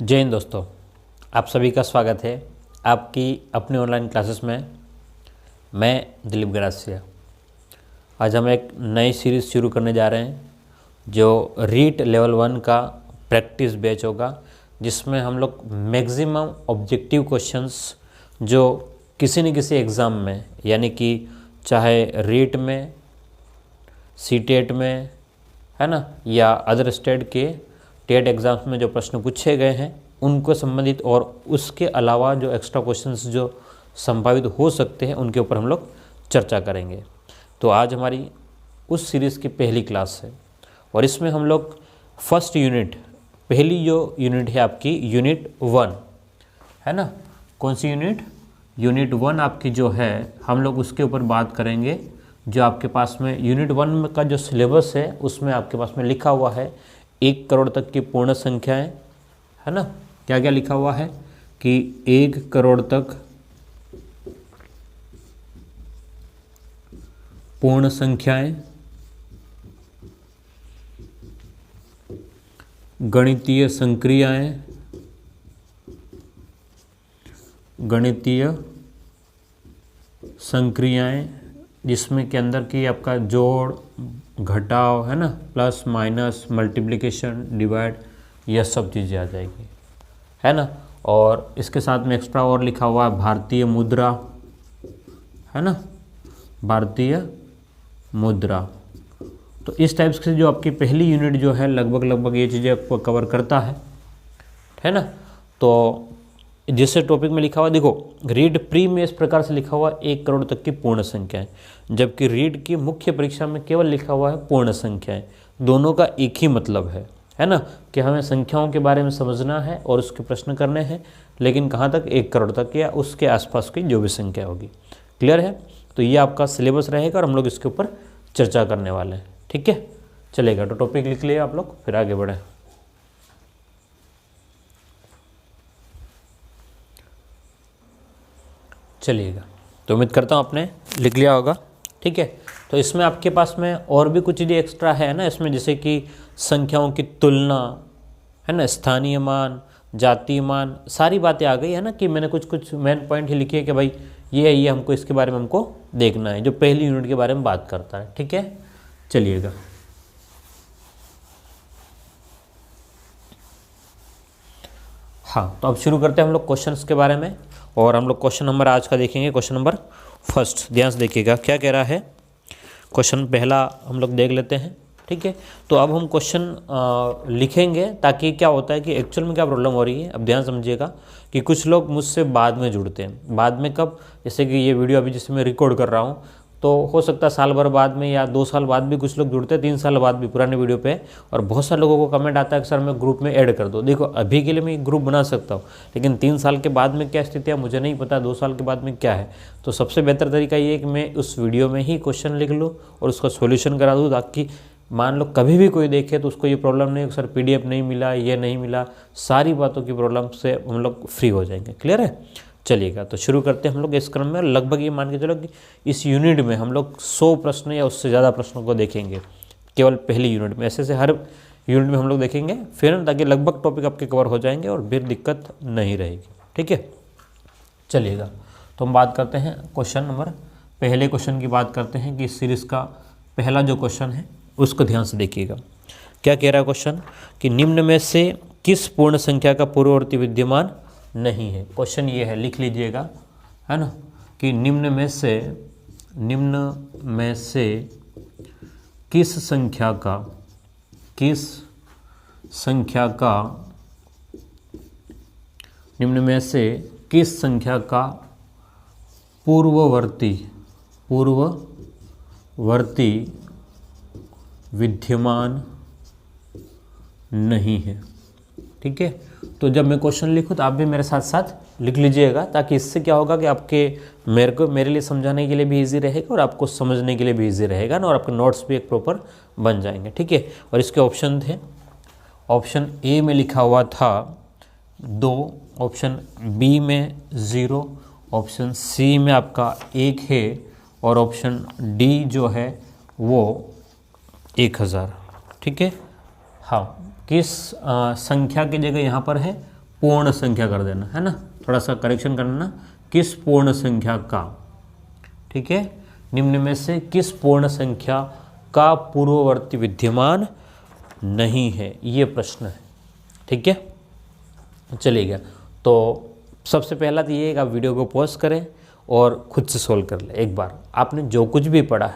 जय हिंद दोस्तों, आप सभी का स्वागत है आपकी अपनी ऑनलाइन क्लासेस में। मैं दिलीप गरासिया। आज हम एक नई सीरीज़ शुरू करने जा रहे हैं जो रीट लेवल 1 का प्रैक्टिस बैच होगा, जिसमें हम लोग मैक्सिमम ऑब्जेक्टिव क्वेश्चंस जो किसी न किसी एग्ज़ाम में, यानी कि चाहे रीट में, सीटेट में, है ना, या अदर स्टेट के टेट एग्ज़ाम्स में जो प्रश्न पूछे गए हैं उनको संबंधित और उसके अलावा जो एक्स्ट्रा क्वेश्चंस जो संभावित हो सकते हैं उनके ऊपर हम लोग चर्चा करेंगे। तो आज हमारी उस सीरीज़ की पहली क्लास है और इसमें हम लोग फर्स्ट यूनिट, पहली जो यूनिट है आपकी यूनिट 1 है ना। कौन सी यूनिट? यूनिट 1 आपकी जो है हम लोग उसके ऊपर बात करेंगे। जो आपके पास में यूनिट 1 का जो सिलेबस है उसमें आपके पास में लिखा हुआ है 1 करोड़ तक की पूर्ण संख्याएं, है ना। क्या क्या लिखा हुआ है कि 1 करोड़ तक पूर्ण संख्याएं, गणितीय संक्रियाएं, जिसमें के अंदर की आपका जोड़ घटाव, है ना, प्लस माइनस मल्टीप्लिकेशन डिवाइड, यह सब चीज़ें आ जाएगी, है ना। और इसके साथ में एक्स्ट्रा और लिखा हुआ है भारतीय मुद्रा, है ना, भारतीय मुद्रा। तो इस टाइप से जो आपकी पहली यूनिट जो है लगभग ये चीज़ें आपको कवर करता है ना। तो जिस टॉपिक में लिखा हुआ, देखो रीड प्री में इस प्रकार से लिखा हुआ 1 करोड़ तक की पूर्ण संख्याएं, जबकि रीड की मुख्य परीक्षा में केवल लिखा हुआ है पूर्ण संख्याएं। दोनों का एक ही मतलब है ना, कि हमें संख्याओं के बारे में समझना है और उसके प्रश्न करने हैं, लेकिन कहाँ तक? 1 करोड़ तक या उसके आसपास की जो भी संख्या होगी। क्लियर है? तो ये आपका सिलेबस रहेगा और हम लोग इसके ऊपर चर्चा करने वाले हैं, ठीक है। चलेगा, तो टॉपिक लिख लिया आप लोग, फिर आगे बढ़े। चलिएगा, तो उम्मीद करता हूँ आपने लिख लिया होगा, ठीक है। तो इसमें आपके पास में और भी कुछ चीज़ें एक्स्ट्रा है ना इसमें, जैसे कि संख्याओं की तुलना, है ना, स्थानीय मान, जातीय मान, सारी बातें आ गई है ना। कि मैंने कुछ मेन पॉइंट ही लिखे कि भाई ये हमको इसके बारे में हमको देखना है, जो पहली यूनिट के बारे में बात करता है, ठीक है। चलिएगा, हाँ, तो अब शुरू करते हैं हम लोग क्वेश्चंस के बारे में। और हम लोग क्वेश्चन नंबर आज का देखेंगे, क्वेश्चन नंबर फर्स्ट। ध्यान से देखिएगा क्या कह रहा है। क्वेश्चन पहला हम लोग देख लेते हैं, ठीक है। तो अब हम क्वेश्चन लिखेंगे, ताकि क्या होता है कि एक्चुअल में क्या प्रॉब्लम हो रही है। अब ध्यान समझिएगा कि कुछ लोग मुझसे बाद में जुड़ते हैं। बाद में कब? जैसे कि ये वीडियो अभी जिसमें मैं रिकॉर्ड कर रहा हूँ, तो हो सकता है साल भर बाद में या 2 साल बाद भी कुछ लोग जुड़ते हैं, 3 साल बाद भी पुराने वीडियो पे। और बहुत सारे लोगों को कमेंट आता है कि सर मैं ग्रुप में ऐड कर दो। देखो अभी के लिए मैं ग्रुप बना सकता हूँ, लेकिन 3 साल के बाद में क्या स्थिति है मुझे नहीं पता, 2 साल के बाद में क्या है। तो सबसे बेहतर तरीका ये है कि मैं उस वीडियो में ही क्वेश्चन लिख लूँ और उसका सोल्यूशन करा दूँ, ताकि मान लो कभी भी कोई देखे तो उसको ये प्रॉब्लम नहीं सर PDF नहीं मिला, ये नहीं मिला, सारी बातों की प्रॉब्लम से हम लोग फ्री हो जाएंगे। क्लियर है? चलिएगा, तो शुरू करते हैं हम लोग इस क्रम में। लगभग ये मान के चलो कि इस यूनिट में हम लोग 100 प्रश्न या उससे ज़्यादा प्रश्नों को देखेंगे, केवल पहली यूनिट में। ऐसे हर यूनिट में हम लोग देखेंगे फिर, ताकि लगभग टॉपिक आपके कवर हो जाएंगे और फिर दिक्कत नहीं रहेगी, ठीक है। चलिएगा, तो हम बात करते हैं क्वेश्चन नंबर, पहले क्वेश्चन की बात करते हैं कि इस सीरीज़ का पहला जो क्वेश्चन है उसको ध्यान से देखिएगा। क्या कह रहा है क्वेश्चन कि निम्न में से किस पूर्ण संख्या का पूर्ववर्ती विद्यमान नहीं है। क्वेश्चन ये है, लिख लीजिएगा, है ना, कि निम्न में से किस संख्या का पूर्ववर्ती विद्यमान नहीं है, ठीक है। तो जब मैं क्वेश्चन लिखूँ तो आप भी मेरे साथ साथ लिख लीजिएगा, ताकि इससे क्या होगा कि आपके मेरे लिए समझाने के लिए भी इजी रहेगा और आपको समझने के लिए भी इजी रहेगा ना, और आपके नोट्स भी एक प्रॉपर बन जाएंगे, ठीक है। और इसके ऑप्शन थे, ऑप्शन ए में लिखा हुआ था 2, ऑप्शन बी में 0, ऑप्शन सी में आपका 1 है और ऑप्शन डी जो है वो 1000, ठीक है। हाँ, किस संख्या की जगह यहाँ पर है पूर्ण संख्या कर देना, है ना, थोड़ा सा करेक्शन करना, किस पूर्ण संख्या का, ठीक है, निम्न में से किस पूर्ण संख्या का पूर्ववर्ती विद्यमान नहीं है, ये प्रश्न है, ठीक है। चलिएगा, तो सबसे पहला तो ये है कि आप वीडियो को पॉज करें और खुद से सोल्व कर लें एक बार। आपने जो कुछ भी पढ़ा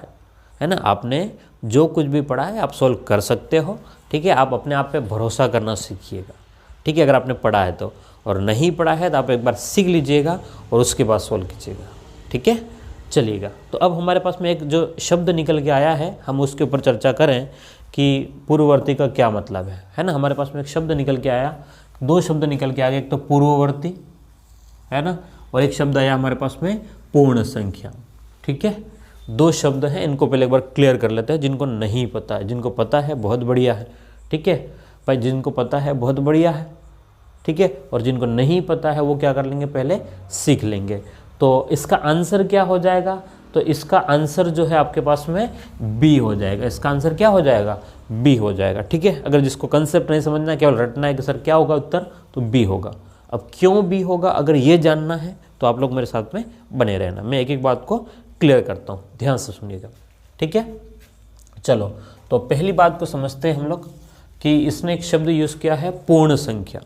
है ना, आपने जो कुछ भी पढ़ा है आप सोल्व कर सकते हो, ठीक है। आप अपने आप पे भरोसा करना सीखिएगा, ठीक है, अगर आपने पढ़ा है तो, और नहीं पढ़ा है तो आप एक बार सीख लीजिएगा और उसके बाद सोल्व कीजिएगा, ठीक है। चलिएगा, तो अब हमारे पास में एक जो शब्द निकल के आया है, हम उसके ऊपर चर्चा करें कि पूर्ववर्ती का क्या मतलब है ना। हमारे पास में एक शब्द निकल के आया, दो शब्द निकल के आ गए, एक तो पूर्ववर्ती, है ना, और एक शब्द आया हमारे पास में पूर्ण संख्या, ठीक है। दो शब्द हैं, इनको पहले एक बार क्लियर कर लेते हैं। जिनको नहीं पता है, जिनको पता है बहुत बढ़िया है, ठीक है भाई, जिनको पता है बहुत बढ़िया है, ठीक है, और जिनको नहीं पता है वो क्या कर लेंगे, पहले सीख लेंगे। तो इसका आंसर क्या हो जाएगा, तो इसका आंसर जो है आपके पास में बी हो जाएगा। इसका आंसर क्या हो जाएगा, बी हो जाएगा, ठीक है। अगर जिसको कंसेप्ट नहीं समझना है, केवल रटना है कि सर क्या होगा उत्तर, तो बी होगा। अब क्यों बी होगा, अगर ये जानना है तो आप लोग मेरे साथ में बने रहना, मैं एक एक बात को क्लियर करता हूँ, ध्यान से सुनिएगा, ठीक है। चलो, तो पहली बात को समझते हैं हम लोग कि इसने एक शब्द यूज़ किया है पूर्ण संख्या,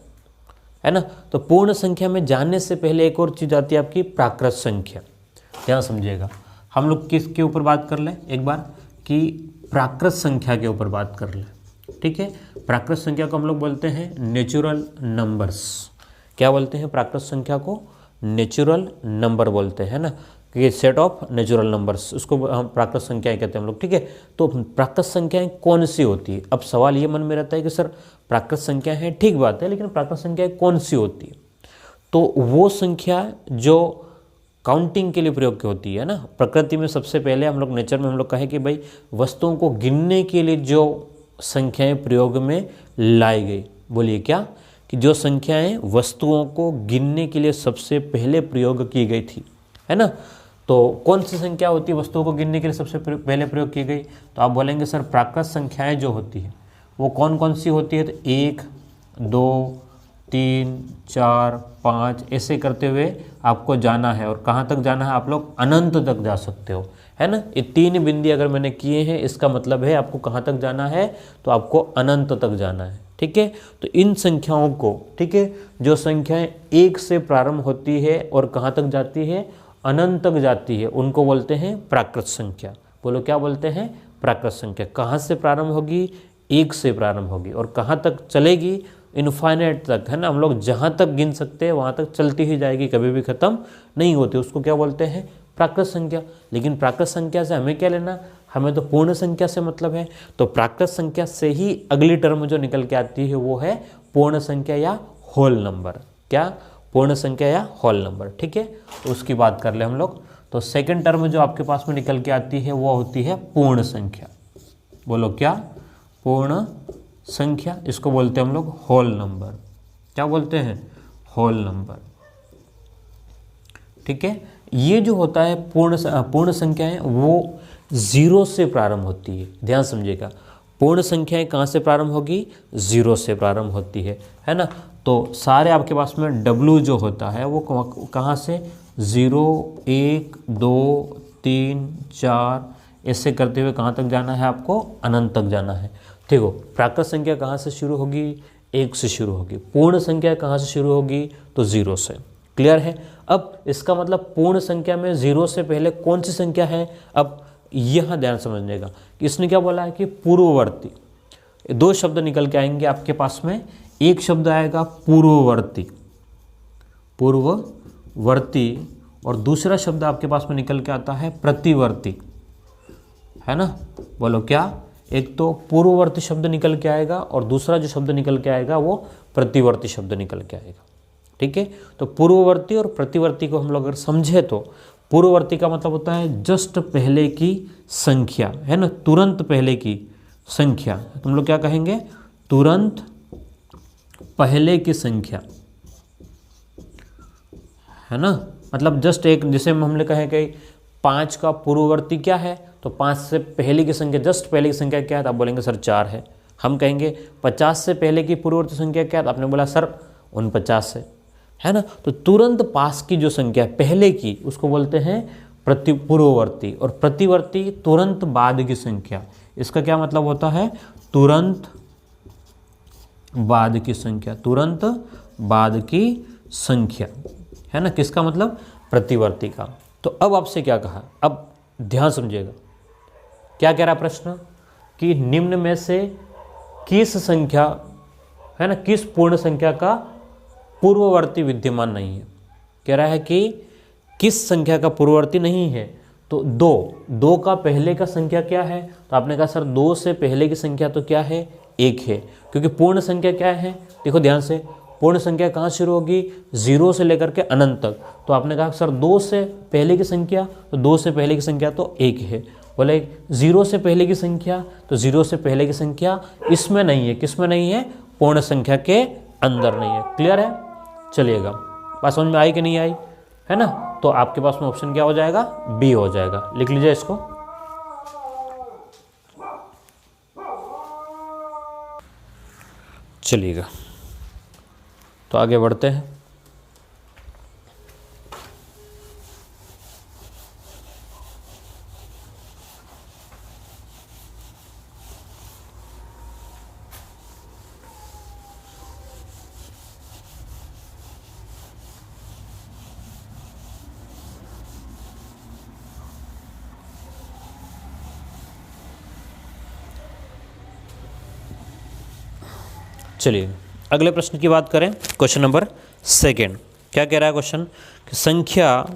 है ना। तो पूर्ण संख्या में जानने से पहले एक और चीज़ आती है आपकी प्राकृत संख्या। ध्यान समझिएगा, हम लोग किसके ऊपर बात कर लें एक बार, कि प्राकृत संख्या के ऊपर बात कर लें, ठीक है। प्राकृत संख्या को हम लोग बोलते हैं नेचुरल नंबर्स। क्या बोलते हैं प्राकृत संख्या को, नेचुरल नंबर बोलते हैं ना, कि सेट ऑफ नेचुरल नंबर्स, उसको हम प्राकृत संख्याएं कहते हैं हम लोग, ठीक है। तो प्राकृत संख्याएं कौन सी होती है, अब सवाल ये मन में रहता है कि सर प्राकृत संख्या है, ठीक बात है, लेकिन प्राकृत संख्याएं कौन सी होती है, तो वो संख्या जो काउंटिंग के लिए प्रयोग की होती है ना। प्रकृति में सबसे पहले हम लोग, नेचर में हम लोग कहें कि भाई वस्तुओं को गिनने के लिए जो संख्याएं प्रयोग में लाई गई, बोलिए क्या, कि जो संख्याएं वस्तुओं को गिनने के लिए सबसे पहले प्रयोग की गई थी, है ना। तो कौन सी संख्या होती है वस्तुओं को गिनने के लिए सबसे पहले प्रयोग की गई, तो आप बोलेंगे सर प्राकृत संख्याएं जो होती है वो कौन कौन सी होती है, तो 1, 2, 3, 4, 5 ऐसे करते हुए आपको जाना है, और कहाँ तक जाना है, आप लोग अनंत तक जा सकते हो, है ना। ये 3 बिंदी अगर मैंने किए हैं, इसका मतलब है आपको कहाँ तक जाना है, तो आपको अनंत तक जाना है, ठीक है। तो इन संख्याओं को, ठीक है, जो संख्याएं 1 से प्रारंभ होती है और कहाँ तक जाती है, अनंत तक जाती है, उनको बोलते हैं प्राकृत संख्या। बोलो क्या बोलते हैं, प्राकृत संख्या। कहाँ से प्रारंभ होगी, 1 से प्रारंभ होगी, और कहाँ तक चलेगी, इनफाइनाइट तक, है ना। हम लोग जहाँ तक गिन सकते हैं वहाँ तक चलती ही जाएगी, कभी भी ख़त्म नहीं होती, उसको क्या बोलते हैं, प्राकृत संख्या। लेकिन प्राकृत संख्या से हमें क्या लेना, हमें तो पूर्ण संख्या से मतलब है। तो प्राकृत संख्या से ही अगली टर्म जो निकल के आती है वो है पूर्ण संख्या या होल नंबर। क्या, पूर्ण संख्या या होल नंबर, ठीक है। तो उसकी बात कर ले हम लोग। तो सेकंड टर्म जो आपके पास में निकल के आती है वो होती है पूर्ण संख्या। बोलो क्या, पूर्ण संख्या, इसको बोलते हैं हम लोग होल नंबर। क्या बोलते हैं, होल नंबर, ठीक है। ये जो होता है पूर्ण संख्याएं वो 0 से प्रारंभ होती है। ध्यान समझिएगा, पूर्ण संख्याएं कहाँ से प्रारंभ होगी, 0 से प्रारंभ होती है ना। तो सारे आपके पास में W जो होता है वो कहाँ से, 0, 1, 2, 3, 4 ऐसे करते हुए कहाँ तक जाना है, आपको अनंत तक जाना है। ठीक हो, प्राकृत संख्या कहाँ से शुरू होगी, 1 से शुरू होगी। पूर्ण संख्या कहाँ से शुरू होगी, तो 0 से। क्लियर है। अब इसका मतलब पूर्ण संख्या में 0 से पहले कौन सी संख्या है, अब यहाँ ध्यान समझने का। इसने क्या बोला है कि पूर्ववर्ती। 2 शब्द निकल के आएंगे आपके पास में, एक शब्द आएगा पूर्ववर्ती, पूर्ववर्ती, और दूसरा शब्द आपके पास में निकल के आता है प्रतिवर्ती, है ना। बोलो क्या, एक तो पूर्ववर्ती शब्द निकल के आएगा और दूसरा जो शब्द निकल के आएगा वो प्रतिवर्ती शब्द निकल के आएगा। ठीक है, तो पूर्ववर्ती और प्रतिवर्ती को हम लोग अगर समझे तो पूर्ववर्ती का मतलब होता है जस्ट पहले की संख्या, है ना, तुरंत पहले की संख्या। तुम लोग क्या कहेंगे, तुरंत पहले की संख्या, है ना। मतलब जस्ट एक, जैसे हमने कहे कि 5 का पूर्ववर्ती क्या है, तो 5 से पहले की संख्या, जस्ट पहले की संख्या क्या है, तो आप बोलेंगे सर 4 है। हम कहेंगे 50 से पहले की पूर्ववर्ती संख्या क्या है, तो आपने बोला सर 49 है ना। तो तुरंत पास की जो संख्या है पहले की, उसको बोलते हैं पूर्ववर्ती, और प्रतिवर्ती तुरंत बाद की संख्या। इसका क्या मतलब होता है? तुरंत बाद की संख्या, तुरंत बाद की संख्या, है ना। किसका मतलब? प्रतिवर्ती का। तो अब आपसे क्या कहा, अब ध्यान समझिएगा, क्या कह रहा प्रश्न कि निम्न में से किस संख्या, है ना, किस पूर्ण संख्या का पूर्ववर्ती विद्यमान नहीं है। कह रहा है कि किस संख्या का पूर्ववर्ती नहीं है। तो दो का पहले का संख्या क्या है? तो आपने कहा सर 2 से पहले की संख्या तो क्या है? 1 है, क्योंकि पूर्ण संख्या क्या है? देखो ध्यान से, पूर्ण संख्या कहाँ शुरू होगी? 0 से लेकर के अनंत तक। तो आपने कहा सर 2 से पहले की संख्या, तो 2 से पहले की संख्या तो 1 है। बोले 0 से पहले की संख्या, तो 0 से पहले की संख्या इसमें नहीं है। किसमें नहीं है? पूर्ण संख्या के अंदर नहीं है। क्लियर है? चलिएगा, बात समझ में आई कि नहीं आई, है ना। तो आपके पास में ऑप्शन क्या हो जाएगा? बी हो जाएगा। लिख लीजिए इसको। चलिएगा, तो आगे बढ़ते हैं। चलिए अगले प्रश्न की बात करें। Question number 2। क्या कह रहा है क्वेश्चन कि संख्या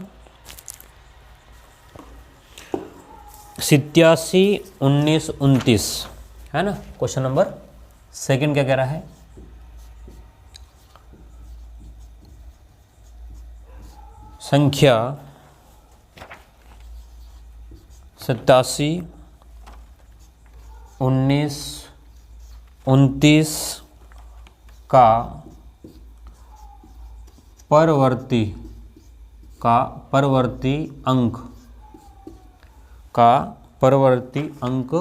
87, 19, 29, है ना। क्वेश्चन नंबर 2 क्या कह रहा है? संख्या 87, 19, 29 का परवर्ती अंक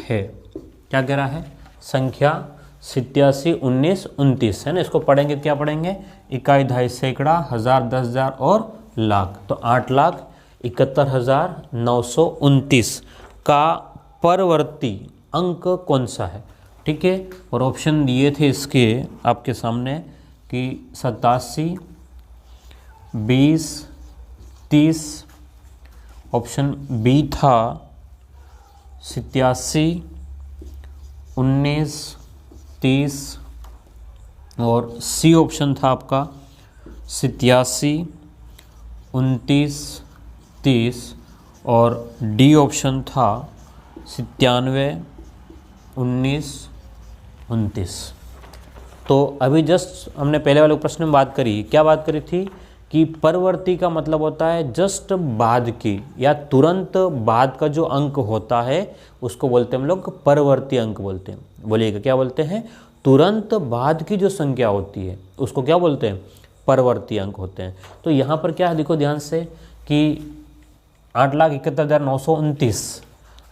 है। क्या कह रहा है? संख्या 87, 19, 29 है ना। इसको पढ़ेंगे, क्या पढ़ेंगे? इकाई, दहाई, सैकड़ा, हजार, 10,000 और लाख। तो 8,71,929 का परवर्ती अंक कौन सा है? ठीक है। और ऑप्शन दिए थे इसके आपके सामने कि 87, 20, 30। ऑप्शन बी था 87, 19, 30 और सी ऑप्शन था आपका 87, 29, 30 और डी ऑप्शन था 97, 19, 29। तो अभी जस्ट हमने पहले वाले प्रश्न में बात करी, क्या बात करी थी कि परवर्ती का मतलब होता है जस्ट बाद की या तुरंत बाद का जो अंक होता है उसको बोलते हैं हम लोग परवर्ती अंक बोलते हैं। बोलिएगा, क्या बोलते हैं? तुरंत बाद की जो संख्या होती है उसको क्या बोलते हैं? परवर्ती अंक होते हैं। तो यहाँ पर क्या है, देखो ध्यान से कि 8,71,929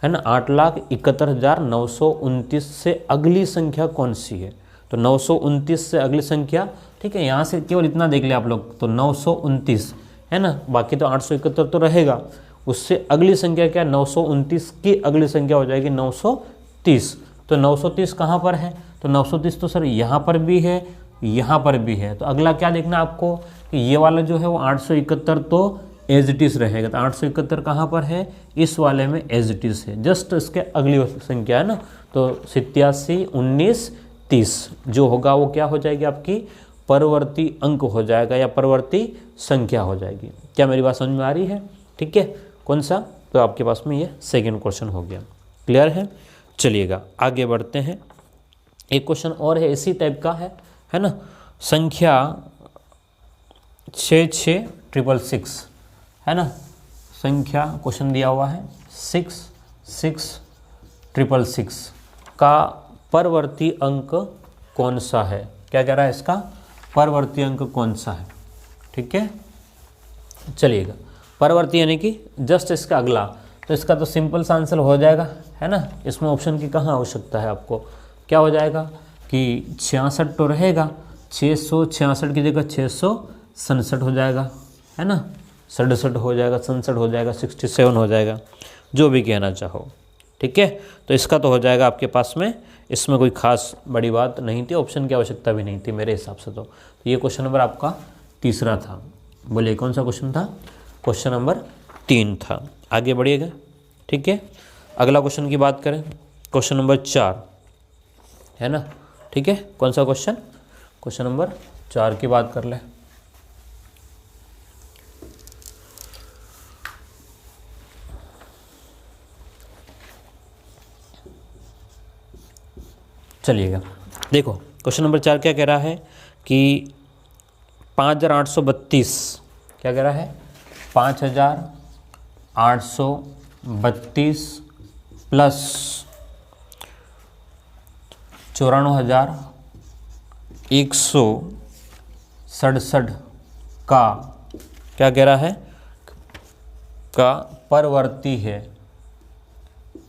है ना। 8,71,929 से अगली संख्या कौन सी है? तो 929 से अगली संख्या, ठीक है। यहाँ से केवल इतना देख ले आप लोग, तो 929 है ना, बाकी तो 871 तो रहेगा। उससे अगली संख्या क्या? 929 की अगली संख्या हो जाएगी 930। तो 930 कहाँ पर है? तो 930 तो सर यहाँ पर भी है, यहाँ पर भी है। तो अगला क्या देखना आपको कि ये वाला जो है वो 871 तो एज इट इज़ रहेगा। तो 871 कहाँ पर है? इस वाले में एज इट इज़ है, जस्ट इसके अगली संख्या है ना। तो 87, 19, 30 जो होगा वो क्या हो जाएगी? आपकी परवर्ती अंक हो जाएगा या परवर्ती संख्या हो जाएगी। क्या मेरी बात समझ में आ रही है? ठीक है। कौन सा? तो आपके पास में ये सेकंड क्वेश्चन हो गया। क्लियर है? चलिएगा आगे बढ़ते हैं। एक क्वेश्चन और है इसी टाइप का है ना। संख्या 66,666 है ना। संख्या क्वेश्चन दिया हुआ है 66,666 का परवर्ती अंक कौन सा है? क्या कह रहा है? इसका परवर्ती अंक कौन सा है? ठीक है। चलिएगा, परवर्ती यानी कि जस्ट इसका अगला। तो इसका तो सिंपल सा आंसर हो जाएगा, है ना। इसमें ऑप्शन की कहाँ आवश्यकता है आपको? क्या हो जाएगा कि 66 तो रहेगा, 666 की जगह 667 हो जाएगा, है ना, 67 हो जाएगा, 67 हो जाएगा, 67 हो जाएगा, जो भी कहना चाहो। ठीक है, तो इसका तो हो जाएगा आपके पास में, इसमें कोई खास बड़ी बात नहीं थी, ऑप्शन की आवश्यकता भी नहीं थी मेरे हिसाब से। तो ये क्वेश्चन नंबर आपका तीसरा था। बोलिए कौन सा क्वेश्चन था? क्वेश्चन नंबर 3 था। आगे बढ़िएगा। ठीक है, अगला क्वेश्चन की बात करें, क्वेश्चन नंबर 4, है ना। ठीक है, कौन सा क्वेश्चन? क्वेश्चन नंबर 4 की बात कर ले। चलिएगा, देखो क्वेश्चन नंबर 4 क्या कह रहा है कि 5832, क्या कह रहा है? 5832 प्लस 94,167 का क्या कह रहा है? का परवर्ती है,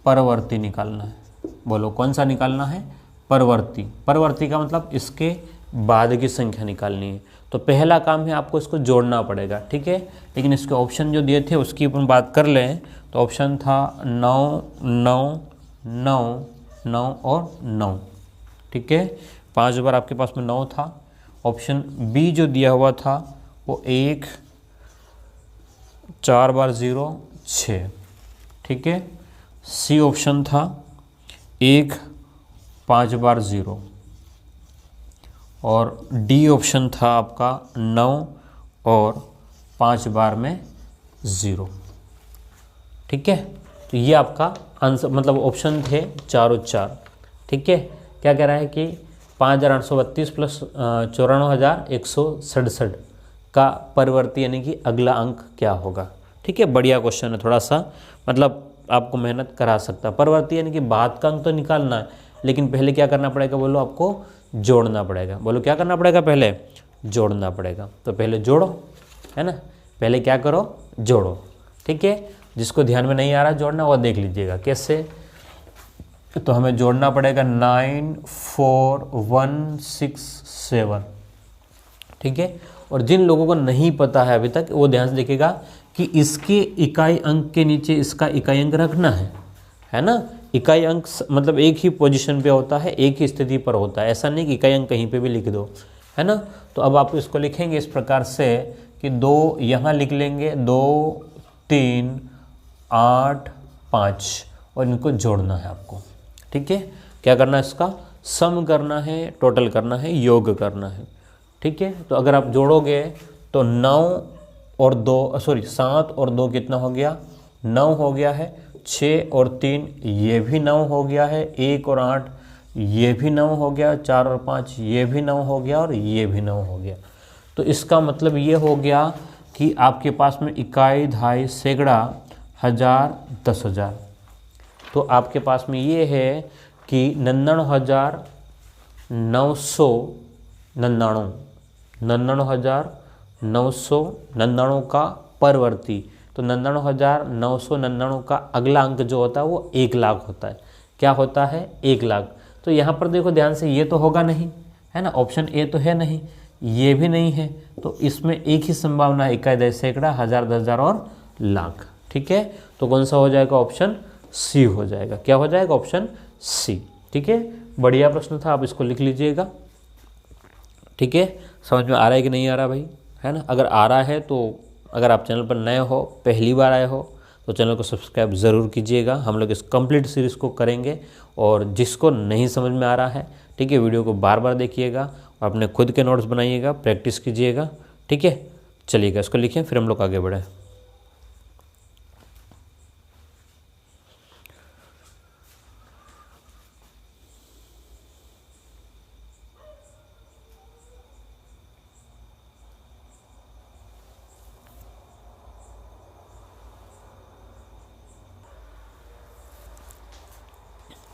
परवर्ती निकालना है। बोलो कौन सा निकालना है? परवर्ती। परवर्ती का मतलब इसके बाद की संख्या निकालनी है। तो पहला काम है आपको इसको जोड़ना पड़ेगा। ठीक है, लेकिन इसके ऑप्शन जो दिए थे उसकी अपन बात कर लें तो ऑप्शन था 9 9 9 9 और 9। ठीक है, 5 बार आपके पास में 9 था। ऑप्शन बी जो दिया हुआ था वो 1 4 बार 0 6। ठीक है, सी ऑप्शन था 1 5 बार 0 और डी ऑप्शन था आपका 9 और 5 बार में 0। ठीक है, तो ये आपका आंसर मतलब ऑप्शन थे चारों चार। ठीक है, क्या कह रहा है कि 5832 प्लस 94,167 का परिवर्ती यानी कि अगला अंक क्या होगा। ठीक है, बढ़िया क्वेश्चन है, थोड़ा सा मतलब आपको मेहनत करा सकता है। परिवर्ती यानी कि बाद का अंक तो निकालना है, लेकिन पहले क्या करना पड़ेगा? बोलो आपको जोड़ना पड़ेगा। बोलो क्या करना पड़ेगा? पहले जोड़ना पड़ेगा। तो पहले जोड़ो, है ना, पहले क्या करो? जोड़ो। ठीक है, जिसको ध्यान में नहीं आ रहा जोड़ना वो देख लीजिएगा कैसे। तो हमें जोड़ना पड़ेगा 94167। ठीक है, और जिन लोगों को नहीं पता है अभी तक वो ध्यान से देखिएगा कि इसके इकाई अंक के नीचे इसका इकाई अंक रखना है ना। इकाई अंक मतलब एक ही पोजीशन पे होता है, एक ही स्थिति पर होता है, ऐसा नहीं कि इकाई अंक कहीं पे भी लिख दो, है ना। तो अब आप इसको लिखेंगे इस प्रकार से कि 2 यहाँ लिख लेंगे, 2 3 8 5 और इनको जोड़ना है आपको। ठीक है, क्या करना है? इसका सम करना है, टोटल करना है, योग करना है। ठीक है, तो अगर आप जोड़ोगे तो 9 और 2 सॉरी 7 और 2 कितना हो गया? 9 हो गया है। 6 और 3 ये भी 9 हो गया है। 1 और 8 ये भी 9 हो गया। 4 और 5 ये भी 9 हो गया और ये भी 9 हो गया। तो इसका मतलब ये हो गया कि आपके पास में इकाई, दहाई, सैकड़ा, हज़ार, 10,000। तो आपके पास में ये है कि 99,999 99,999 का परवर्ती। तो 99,999 का अगला अंक जो होता है वो 1 लाख होता है। क्या होता है? 1 लाख। तो यहाँ पर देखो ध्यान से, ये तो होगा नहीं, है ना, ऑप्शन ए तो है नहीं, ये भी नहीं है। तो इसमें एक ही संभावना है, इकाई, दहाई, सैकड़ा, हज़ार, 10,000 और लाख। ठीक है, तो कौन सा हो जाएगा? ऑप्शन सी हो जाएगा। क्या हो जाएगा? Option C. ठीक है, बढ़िया प्रश्न था, आप इसको लिख लीजिएगा। ठीक है, समझ में आ रहा है कि नहीं आ रहा भाई, है ना। अगर आ रहा है तो अगर आप चैनल पर नए हो, पहली बार आए हो, तो चैनल को सब्सक्राइब ज़रूर कीजिएगा। हम लोग इस कंप्लीट सीरीज़ को करेंगे और जिसको नहीं समझ में आ रहा है, ठीक है, वीडियो को बार बार देखिएगा और अपने खुद के नोट्स बनाइएगा, प्रैक्टिस कीजिएगा। ठीक है, चलिएगा, इसको लिखें फिर हम लोग आगे बढ़ें।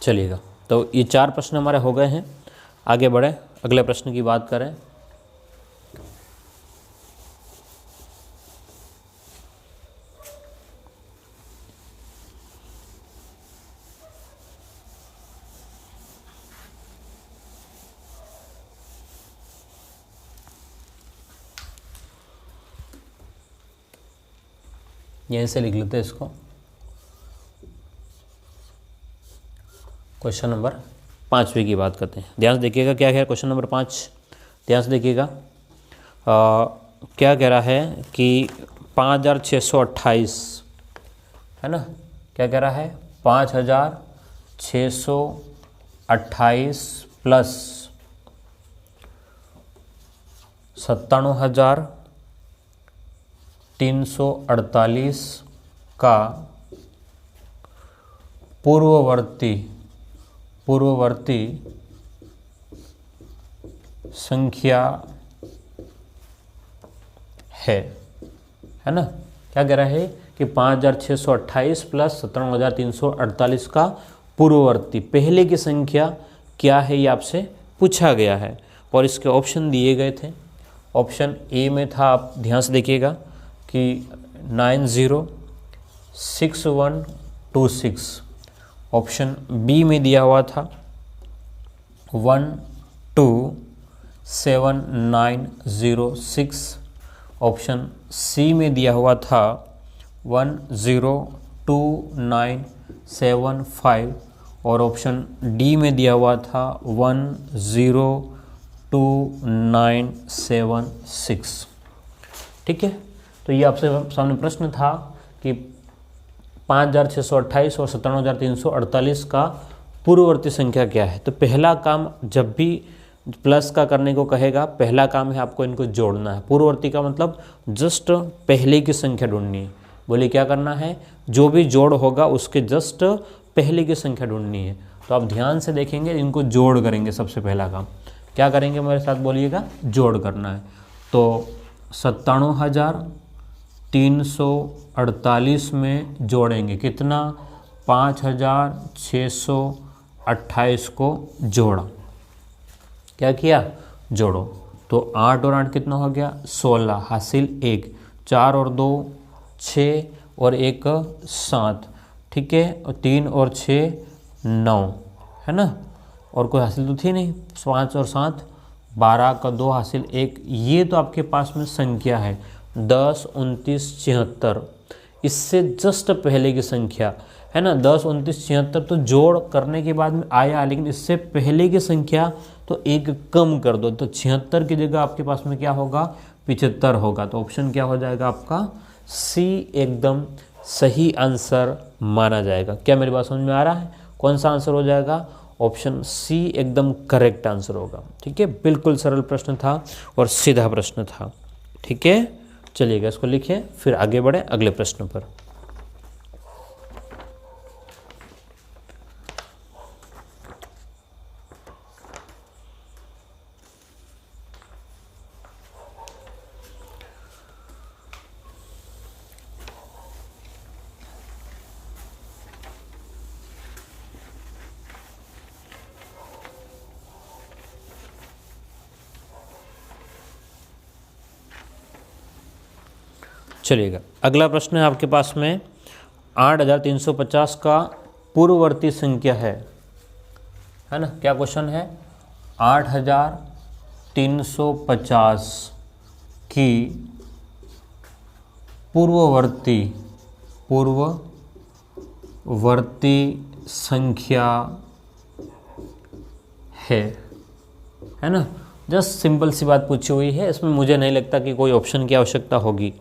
चलिएगा, तो ये 4 प्रश्न हमारे हो गए हैं। आगे बढ़ें, अगले प्रश्न की बात करें। यहीं से लिख लेते हैं इसको। क्वेश्चन नंबर 5 की बात करते हैं। ध्यान से देखिएगा क्या है क्वेश्चन नंबर 5। ध्यान से देखिएगा क्या कह रहा है कि 5628 है ना, क्या कह रहा है 5628 प्लस 97,348 का पूर्ववर्ती संख्या है ना। क्या कह रहा है कि 5628 प्लस 97,348 का पूर्ववर्ती पहले की संख्या क्या है, ये आपसे पूछा गया है और इसके ऑप्शन दिए गए थे। ऑप्शन ए में था, आप ध्यान से देखिएगा कि 906126। ऑप्शन बी में दिया हुआ था 127906। ऑप्शन सी में दिया हुआ था 102975 और ऑप्शन डी में दिया हुआ था 102976। ठीक है, तो ये आपसे सामने प्रश्न था कि 5628 और 97,348 का पूर्ववर्ती संख्या क्या है। तो पहला काम जब भी प्लस का करने को कहेगा, पहला काम है आपको इनको जोड़ना है। पूर्ववर्ती का मतलब जस्ट पहले की संख्या ढूंढनी है। बोले क्या करना है, जो भी जोड़ होगा उसके जस्ट पहले की संख्या ढूंढनी है। तो आप ध्यान से देखेंगे, इनको जोड़ करेंगे। सबसे पहला काम क्या करेंगे, मेरे साथ बोलिएगा, जोड़ करना है। तो 97,348 में जोड़ेंगे कितना, 5628 को जोड़ा। क्या किया, जोड़ो। तो 8 और 8 कितना हो गया, 16, हासिल 1, 4 और 2 6 और 1 7, ठीक है, और 3 और 6 9, है ना, और कोई हासिल तो थी नहीं। 5 और 7 12 का 2 हासिल 1। ये तो आपके पास में संख्या है 10 29 76। इससे जस्ट पहले की संख्या है ना, 10 29 76 तो जोड़ करने के बाद में आया, लेकिन इससे पहले की संख्या तो एक कम कर दो। तो 76 की जगह आपके पास में क्या होगा, 75 होगा। तो ऑप्शन क्या हो जाएगा आपका, सी एकदम सही आंसर माना जाएगा। क्या मेरी बात समझ में आ रहा है, कौन सा आंसर हो जाएगा, ऑप्शन सी एकदम करेक्ट आंसर होगा। ठीक है, बिल्कुल सरल प्रश्न था और सीधा प्रश्न था। ठीक है, चलिएगा इसको लिखिए, फिर आगे बढ़े अगले प्रश्न पर। चलिएगा, अगला प्रश्न है आपके पास में 8350 का पूर्ववर्ती संख्या है ना। क्या क्वेश्चन है, 8350 की पूर्ववर्ती संख्या है ना। जस्ट सिंपल सी बात पूछी हुई है, इसमें मुझे नहीं लगता कि कोई ऑप्शन की आवश्यकता होगी,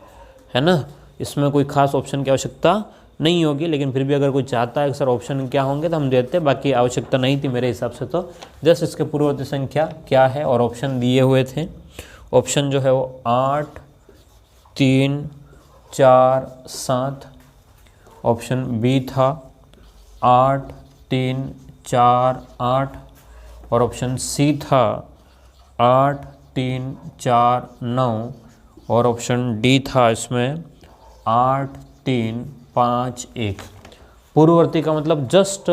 है ना। इसमें कोई खास ऑप्शन की आवश्यकता नहीं होगी, लेकिन फिर भी अगर कोई चाहता है कि सर ऑप्शन क्या होंगे तो हम देते हैं, बाकी आवश्यकता नहीं थी मेरे हिसाब से। तो जस्ट इसके पूर्ववर्ती संख्या क्या है और ऑप्शन दिए हुए थे। ऑप्शन जो है वो 8 3 4 7। ऑप्शन बी था 8 3 4 8 और ऑप्शन सी था 8 3 4 9 और ऑप्शन डी था इसमें 8 3 5 1। पूर्ववर्ती का मतलब जस्ट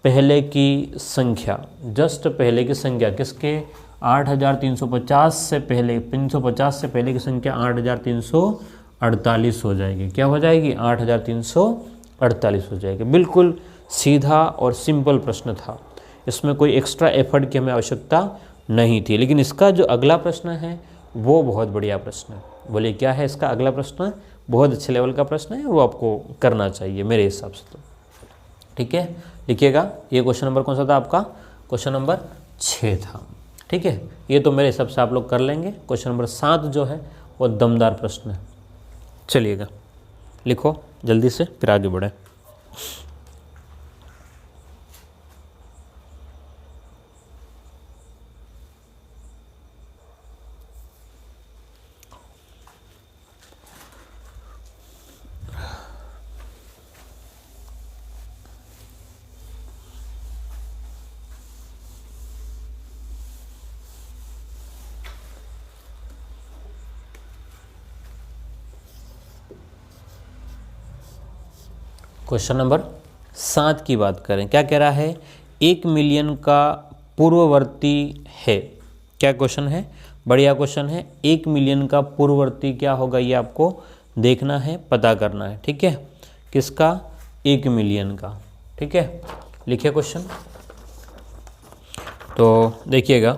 पहले की संख्या, जस्ट पहले की संख्या किसके, 8350 से पहले, 350 से पहले की संख्या 8348 हो जाएगी। क्या हो जाएगी, 8348 हो जाएगी। बिल्कुल सीधा और सिंपल प्रश्न था, इसमें कोई एक्स्ट्रा एफर्ट की हमें आवश्यकता नहीं थी। लेकिन इसका जो अगला प्रश्न है वो बहुत बढ़िया प्रश्न है। बोलिए क्या है इसका अगला प्रश्न, बहुत अच्छे लेवल का प्रश्न है, वो आपको करना चाहिए मेरे हिसाब से तो। ठीक है, लिखिएगा। ये क्वेश्चन नंबर कौन सा था आपका? क्वेश्चन नंबर 6 था। ठीक है, ये तो मेरे हिसाब से आप लोग कर लेंगे। क्वेश्चन नंबर 7 जो है वो दमदार प्रश्न है। चलिएगा, लिखो जल्दी से, फिर आगे बढ़े। क्वेश्चन नंबर 7 की बात करें, क्या कह रहा है? 1 मिलियन का पूर्ववर्ती है। क्या क्वेश्चन है? बढ़िया क्वेश्चन है। 1 मिलियन का पूर्ववर्ती क्या होगा, ये आपको देखना है, पता करना है। ठीक है, किसका? 1 मिलियन का। ठीक है, लिखिए क्वेश्चन। तो देखिएगा,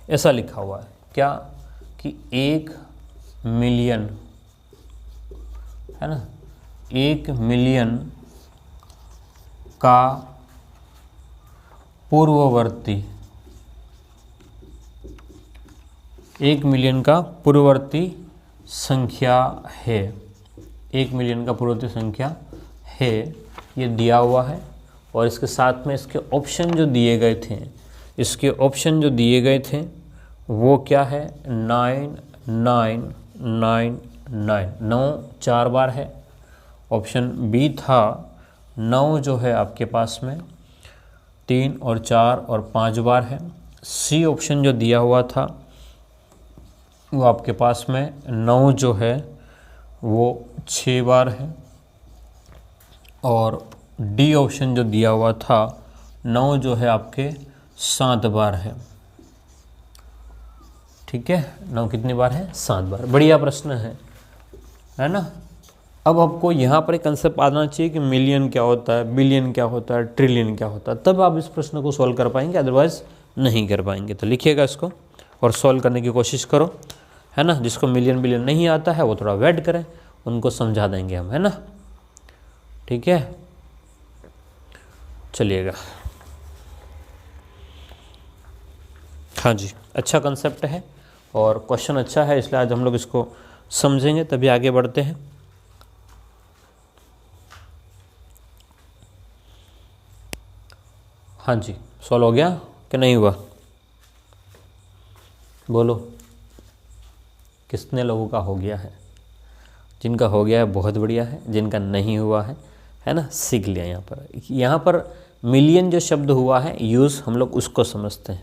ऐसा लिखा हुआ है क्या कि 1 मिलियन है ना, 1 मिलियन का पूर्ववर्ती, 1 मिलियन का पूर्ववर्ती संख्या है, 1 मिलियन का पूर्ववर्ती संख्या है, ये दिया हुआ है। और इसके साथ में इसके ऑप्शन जो दिए गए थे, इसके ऑप्शन जो दिए गए थे वो क्या है? 9 9 9 9, 9 4 बार है। ऑप्शन बी था 9 जो है आपके पास में 3 और 4 और 5 बार है। सी ऑप्शन जो दिया हुआ था वो आपके पास में 9 जो है वो 6 बार है। और डी ऑप्शन जो दिया हुआ था 9 जो है आपके 7 बार है। ठीक है, 9 कितनी बार है? 7 बार। बढ़िया प्रश्न है ना। अब आपको यहाँ पर एक कंसेप्ट आना चाहिए कि मिलियन क्या होता है, बिलियन क्या होता है, ट्रिलियन क्या होता है, तब आप इस प्रश्न को सॉल्व कर पाएंगे, अदरवाइज नहीं कर पाएंगे। तो लिखिएगा इसको और सॉल्व करने की कोशिश करो, है ना। जिसको मिलियन बिलियन नहीं आता है वो थोड़ा वेट करें, उनको समझा देंगे हम, है ना। ठीक है, चलिएगा। हाँ जी, अच्छा कंसेप्ट है और क्वेश्चन अच्छा है, इसलिए आज हम लोग इसको समझेंगे, तभी आगे बढ़ते हैं। हाँ जी, सॉल्व हो गया कि नहीं हुआ? बोलो, कितने लोगों का हो गया है? जिनका हो गया है बहुत बढ़िया है, जिनका नहीं हुआ है ना, सीख लिया। यहाँ पर मिलियन जो शब्द हुआ है यूज़, हम लोग उसको समझते हैं।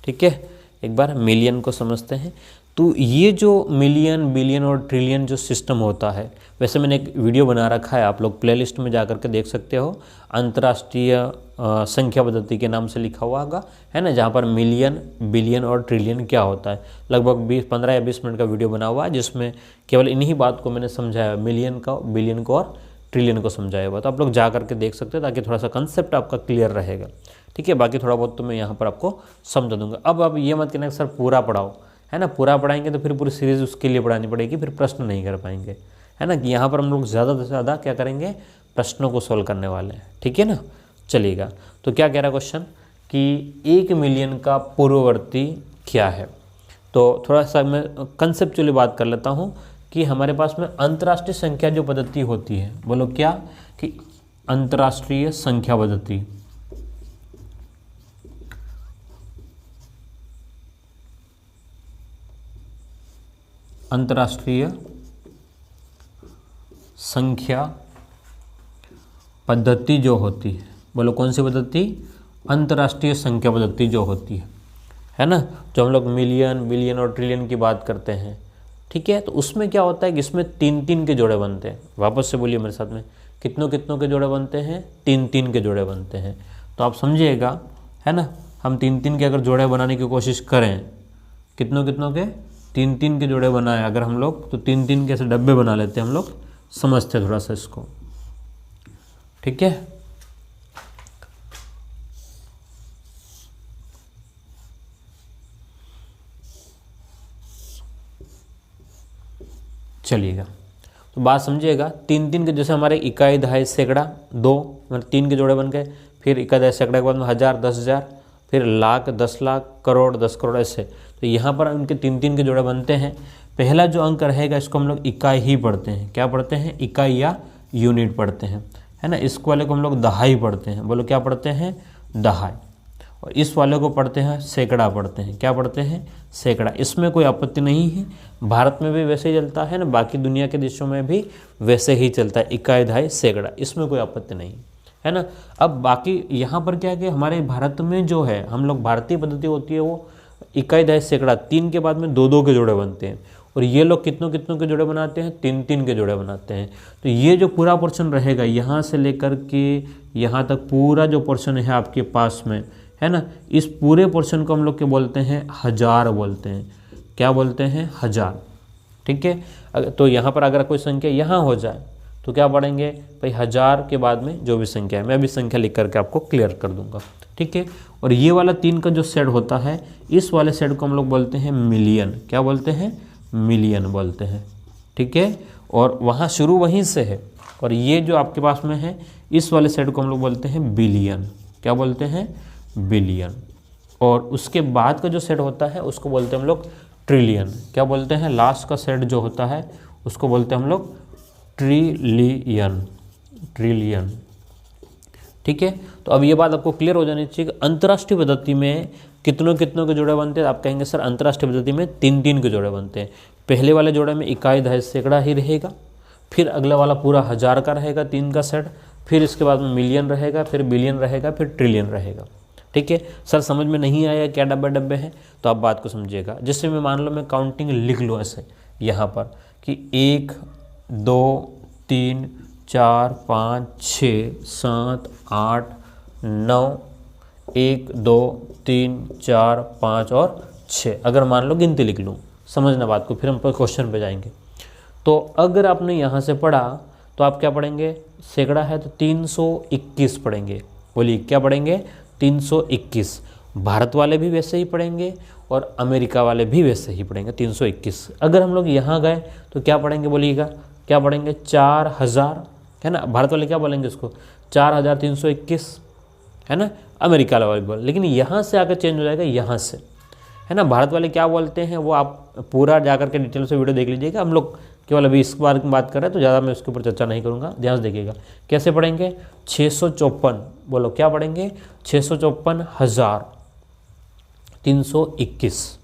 ठीक है, एक बार मिलियन को समझते हैं। तो ये जो मिलियन, बिलियन और ट्रिलियन जो सिस्टम होता है, वैसे मैंने एक वीडियो बना रखा है, आप लोग प्लेलिस्ट में जा कर के देख सकते हो। अंतर्राष्ट्रीय संख्या पद्धति के नाम से लिखा हुआ होगा, है ना, जहाँ पर मिलियन, बिलियन और ट्रिलियन क्या होता है, लगभग 15 या 20 मिनट का वीडियो बना हुआ है, जिसमें केवल इन्हीं बात को मैंने समझाया, मिलियन का, बिलियन को और ट्रिलियन को समझाया हुआ। तो आप लोग जा करके देख सकते हो, ताकि थोड़ा सा कंसेप्ट आपका क्लियर रहेगा। ठीक है, बाकी थोड़ा बहुत तो मैं यहाँ पर आपको समझा दूंगा। अब आप ये मत कहना कि सर पूरा पढ़ाओ, है ना। पूरा पढ़ाएंगे तो फिर पूरी सीरीज़ उसके लिए पढ़ानी पड़ेगी, फिर प्रश्न नहीं कर पाएंगे, है ना। कि यहाँ पर हम लोग ज़्यादा से ज़्यादा क्या करेंगे, प्रश्नों को सोल्व करने वाले हैं। ठीक है ना, चलिएगा। तो क्या कह रहा है क्वेश्चन कि 1 मिलियन का पूर्ववर्ती क्या है। तो थोड़ा सा मैं कंसेप्चुअली बात कर लेता हूँ कि हमारे पास में अंतर्राष्ट्रीय संख्या जो पद्धति होती है, बोलो क्या, कि अंतर्राष्ट्रीय संख्या पद्धति, अंतर्राष्ट्रीय संख्या पद्धति जो होती है, बोलो कौन सी पद्धति? अंतर्राष्ट्रीय संख्या पद्धति जो होती है ना, जो हम लोग मिलियन, बिलियन और ट्रिलियन की बात करते हैं। ठीक है, तो उसमें क्या होता है कि इसमें 3-3 के जोड़े बनते हैं। वापस से बोलिए मेरे साथ में, कितनों कितनों के जोड़े बनते हैं? 3-3 के जोड़े बनते हैं। तो आप समझिएगा, है ना, हम 3-3 के अगर जोड़े बनाने की कोशिश करें, कितनों कितनों के? 3-3 के जोड़े बनाए अगर हम लोग, तो 3-3 के ऐसे डब्बे बना लेते हैं हम लोग, समझते थोड़ा सा इसको। ठीक है, चलिएगा। तो बात समझिएगा, 3 के जैसे हमारे इकाई, दहाई, सैकड़ा, 2 मतलब 3 के जोड़े बन गए, फिर इकाई, दहाई, सैकड़ा के बाद में 1000, 10,000, फिर लाख, 10 लाख, करोड़, 10 करोड़, ऐसे। तो यहाँ पर उनके 3 के जोड़े बनते हैं। पहला जो अंक रहेगा इसको हम लोग इकाई ही पढ़ते हैं। क्या पढ़ते हैं? इकाई या यूनिट पढ़ते हैं, है ना। इसको वाले को हम लोग दहाई पढ़ते हैं। बोलो क्या पढ़ते हैं? दहाई। और इस वाले को पढ़ते हैं सैकड़ा पढ़ते हैं। क्या पढ़ते हैं? सैकड़ा। इसमें कोई आपत्ति नहीं है, भारत में भी वैसे ही चलता है ना, बाकी दुनिया के देशों में भी वैसे ही चलता है, इकाई, दहाई, सैकड़ा, इसमें कोई आपत्ति नहीं है ना। अब बाकी यहाँ पर क्या है कि हमारे भारत में जो है, हम लोग भारतीय पद्धति होती है वो इकाई, दहाई, सैकड़ा, 3 के बाद में 2 के जोड़े बनते हैं, और ये लोग कितनों के जोड़े बनाते हैं? 3 के जोड़े बनाते हैं। तो ये जो पूरा पोर्शन रहेगा यहाँ से लेकर के यहाँ तक पूरा जो पोर्शन है आपके पास में, है ना, इस पूरे पोर्शन को हम लोग क्या बोलते हैं? हजार बोलते हैं। क्या बोलते हैं? हजार। ठीक है। तो यहाँ पर अगर कोई संख्या यहाँ हो जाए तो क्या पढ़ेंगे भाई? हजार के बाद में जो भी संख्या है, मैं अभी संख्या लिख करके आपको क्लियर कर दूंगा। ठीक है। और ये वाला 3 का जो सेट होता है, इस वाले सेट को हम लोग बोलते हैं मिलियन। क्या बोलते हैं? मिलियन बोलते हैं। ठीक है। और वहाँ शुरू वहीं से है। और ये जो आपके पास में है, इस वाले सेट को हम लोग बोलते हैं बिलियन। क्या बोलते हैं? बिलियन। और उसके बाद का जो सेट होता है उसको बोलते हैं हम लोग ट्रिलियन। क्या बोलते हैं? लास्ट का सेट जो होता है उसको बोलते हैं हम लोग ट्रिलियन। ट्रिलियन। ठीक है। तो अब ये बात आपको क्लियर हो जानी चाहिए कि अंतर्राष्ट्रीय पद्धति में कितनों के जोड़े बनते हैं। आप कहेंगे सर अंतर्राष्ट्रीय पद्धति में 3 के जोड़े बनते हैं। पहले वाले जोड़े में इकाई, दहाई, सैकड़ा ही रहेगा, फिर अगला वाला पूरा हजार का रहेगा 3 का सेट, फिर इसके बाद में मिलियन रहेगा, फिर बिलियन रहेगा, फिर ट्रिलियन रहेगा। ठीक है। सर समझ में नहीं आया क्या डब्बे हैं, तो आप बात को समझिएगा। जैसे मैं मान लो मैं काउंटिंग लिख लूँ ऐसे यहाँ पर कि 1 2 3 4 5 6 7 8 9 1 2 3 4 5 और 6, अगर मान लो गिनती लिख लूँ, समझना बात को, फिर हम क्वेश्चन पे जाएंगे। तो अगर आपने यहाँ से पढ़ा तो आप क्या पढ़ेंगे? सैकड़ा है तो 321 पढ़ेंगे। बोलिए क्या पढ़ेंगे? 321। भारत वाले भी वैसे ही पढ़ेंगे और अमेरिका वाले भी वैसे ही पढ़ेंगे 321। अगर हम लोग यहाँ गए तो क्या पढ़ेंगे? बोलिएगा क्या पढ़ेंगे? 4000, है ना। भारत वाले क्या बोलेंगे उसको? 4321, है ना। अमेरिका वाले बोल, लेकिन यहाँ से आकर चेंज हो जाएगा, यहाँ से, है ना। भारत वाले क्या बोलते हैं वो आप पूरा जाकर के डिटेल से वीडियो देख लीजिएगा। हम लोग केवल अभी इस बार की बात कर रहे हैं तो ज़्यादा मैं उसके ऊपर चर्चा नहीं करूँगा, ध्यान से देखिएगा। कैसे पढ़ेंगे? 654। बोलो क्या पढ़ेंगे? 654,321।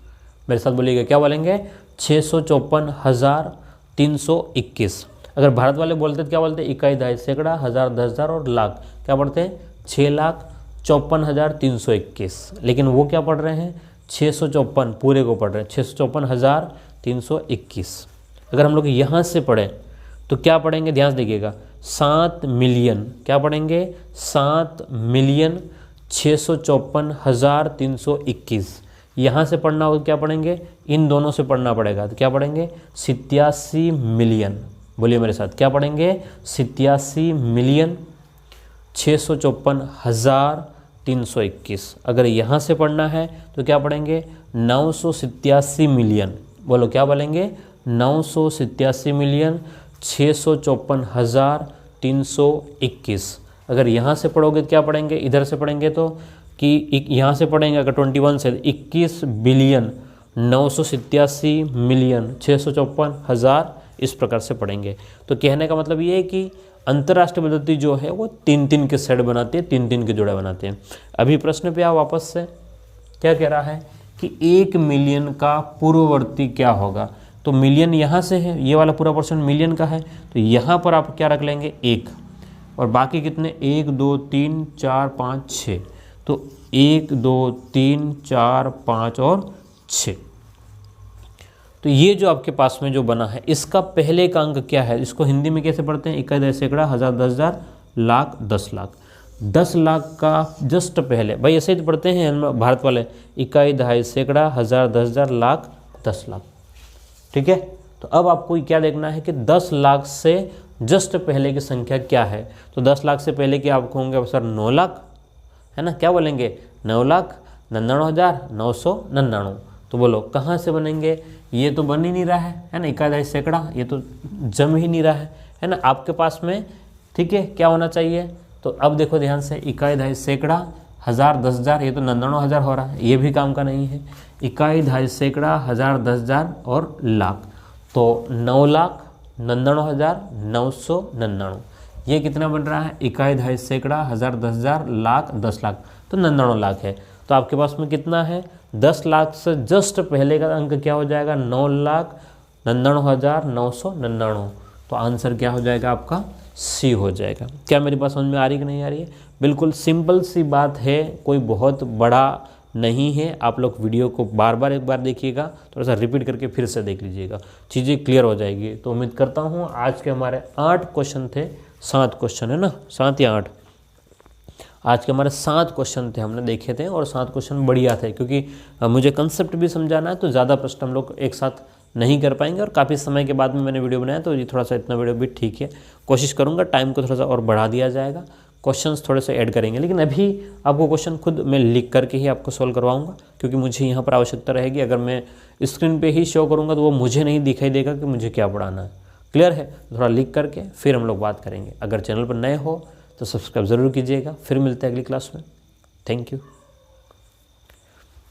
मेरे साथ बोलिएगा क्या बोलेंगे? 654,321। अगर भारत वाले बोलते तो क्या बोलते? इकाई, दहाई, सैकड़ा, हजार, 10,000 और लाख। क्या पढ़ते हैं? 6,54,321। लेकिन वो क्या पढ़ रहे हैं? 654 पूरे को पढ़ रहे हैं, 654,321। अगर हम लोग यहाँ से पढ़ें तो क्या पढ़ेंगे? ध्यान से देखिएगा, 7 मिलियन। क्या पढ़ेंगे? 7,654,321। यहाँ से पढ़ना हो क्या पढ़ेंगे? इन दोनों से पढ़ना पड़ेगा, तो क्या पढ़ेंगे? 87 मिलियन। बोलिए मेरे साथ, क्या पढ़ेंगे? 87 मिलियन 654,321। अगर यहाँ से पढ़ना है तो क्या पढ़ेंगे? 987 मिलियन। बोलो क्या बोलेंगे? 987 मिलियन 654,321। अगर यहाँ से पढ़ोगे तो क्या पढ़ेंगे? इधर से पढ़ेंगे तो कि यहाँ से पढ़ेंगे अगर 21 से 21 बिलियन 987 मिलियन 654,000, इस प्रकार से पढ़ेंगे। तो कहने का मतलब ये है कि अंतर्राष्ट्रीय पद्धति जो है वो 3 के सेट बनाती है, 3 के जोड़े बनाते हैं। अभी प्रश्न पे आओ वापस से, क्या कह रहा है कि 1 मिलियन का पूर्ववर्ती क्या होगा? तो मिलियन यहाँ से है, ये वाला पूरा पोर्शन मिलियन का है, तो यहाँ पर आप क्या रख लेंगे? 1, और बाकी कितने? 1 2 3 4 5 6, तो 1 2 3 4 5 और 6। तो ये जो आपके पास में जो बना है इसका पहले का अंक क्या है? इसको हिंदी में कैसे पढ़ते हैं? इकाई, दहाई, सैकड़ा, हजार, 10,000, लाख, 10 लाख। 10 लाख का जस्ट पहले, भाई ऐसे ही तो पढ़ते हैं हम भारत वाले, इकाई, दहाई, सैकड़ा, हजार, 10,000, लाख, 10 लाख। ठीक है। तो अब आपको क्या देखना है कि 10 लाख से जस्ट पहले की संख्या क्या है? तो 10 लाख से पहले की आपको होंगे सर 9 लाख, है ना। क्या बोलेंगे? 9,99,999। तो बोलो कहाँ से बनेंगे, ये तो बन ही नहीं रहा है ना, इकाई दहाई सैकड़ा ये तो जम ही नहीं रहा है ना आपके पास में। ठीक है, क्या होना चाहिए, तो अब देखो ध्यान से, इकाई दहाई सैकड़ा, हज़ार, 10,000, ये तो 99,000 हो रहा है, ये भी काम का नहीं है। इकाई दहाई सैकड़ा, 1000, 10,000 और लाख, तो 9,99,999, ये कितना बन रहा है, इकाई दहाई सैकड़ा, 1000, 10,000, लाख, 10 लाख, तो 99 लाख है। तो आपके पास में कितना है, 10 लाख से जस्ट पहले का अंक क्या हो जाएगा, 9,99,999, तो आंसर क्या हो जाएगा आपका, सी हो जाएगा। क्या मेरी बात समझ में आ रही कि नहीं आ रही है? बिल्कुल सिंपल सी बात है, कोई बहुत बड़ा नहीं है। आप लोग वीडियो को बार बार एक बार देखिएगा, थोड़ा सा रिपीट करके फिर से देख लीजिएगा, चीज़ें क्लियर हो जाएगी। तो उम्मीद करता हूँ आज के हमारे 8 क्वेश्चन थे, 7 क्वेश्चन है ना, 7 या 8, आज के हमारे 7 क्वेश्चन थे, हमने देखे थे, और 7 क्वेश्चन बढ़िया थे, क्योंकि मुझे कंसेप्ट भी समझाना है, तो ज़्यादा प्रश्न हम लोग एक साथ नहीं कर पाएंगे, और काफ़ी समय के बाद में मैंने वीडियो बनाया, तो ये थोड़ा सा इतना वीडियो भी ठीक है। कोशिश करूँगा टाइम को थोड़ा सा और बढ़ा दिया जाएगा, क्वेश्चंस थोड़े से ऐड करेंगे, लेकिन अभी आपको क्वेश्चन खुद मैं लिख करके ही आपको सॉल्व करवाऊंगा, क्योंकि मुझे यहाँ पर आवश्यकता रहेगी। अगर मैं स्क्रीन पे ही शो करूँगा तो वो मुझे नहीं दिखाई देगा कि मुझे क्या पढ़ाना है। क्लियर है? थोड़ा लिख करके फिर हम लोग बात करेंगे। अगर चैनल पर नए हो तो सब्सक्राइब ज़रूर कीजिएगा। फिर मिलते हैं अगली क्लास में। Thank you.